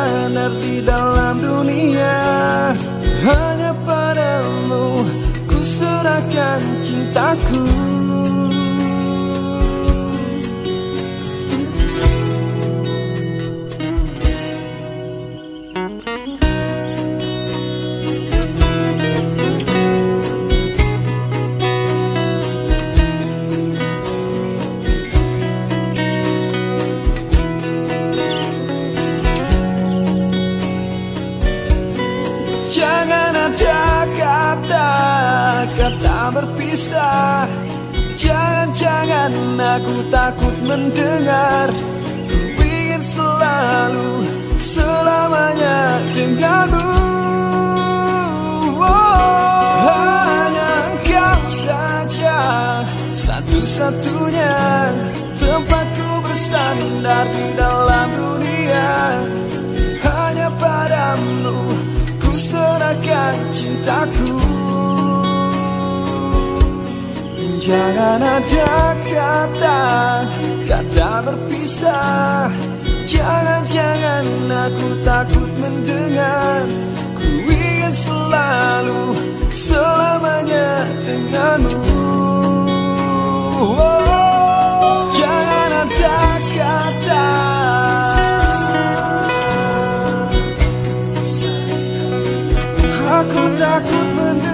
bersandar di dalam dunia. Hanya padamu ku serahkan cintaku. Jangan ada kata-kata berpisah. Jangan-jangan aku takut mendengar. Ku ingin selalu selamanya denganmu. Hanya engkau saja, satu-satunya tempatku bersandar di dalam dunia. Hanya padamu serahkan cintaku. Jangan ada kata berpisah. Jangan-jangan aku takut mendengar. Ku ingin selalu selamanya denganmu. Jangan ada kata. Aku takut mendengar.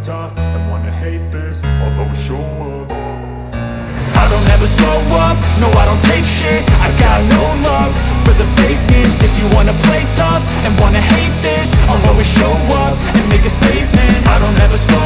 tough and wanna hate this, I'll always show up. I don't ever slow up, no I don't take shit. I got no love for the fakeness. If you wanna play tough and wanna hate this, I'll always show up and make a statement. I don't ever slow